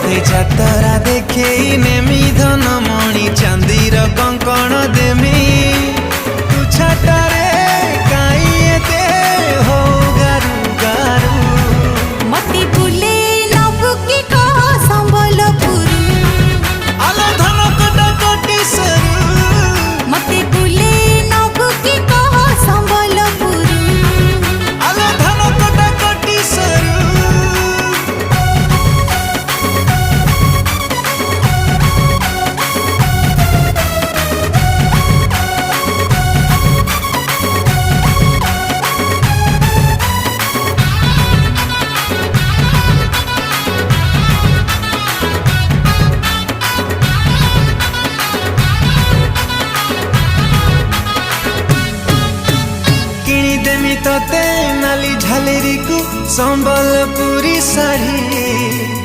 तोते जातरा देखे नेमी धन मणि चांदीर कंकण देमी तू छाटारे काई एते हो गारू गारू मती बुले नबु की कह संबलपुर आलो धन कटा कोटी सरू मती बुले नबु की कह संबलपुर आलो धन कटा कोटी सरू किणीदेमी तोते नाली झालेरी को संबलपुरी साड़ी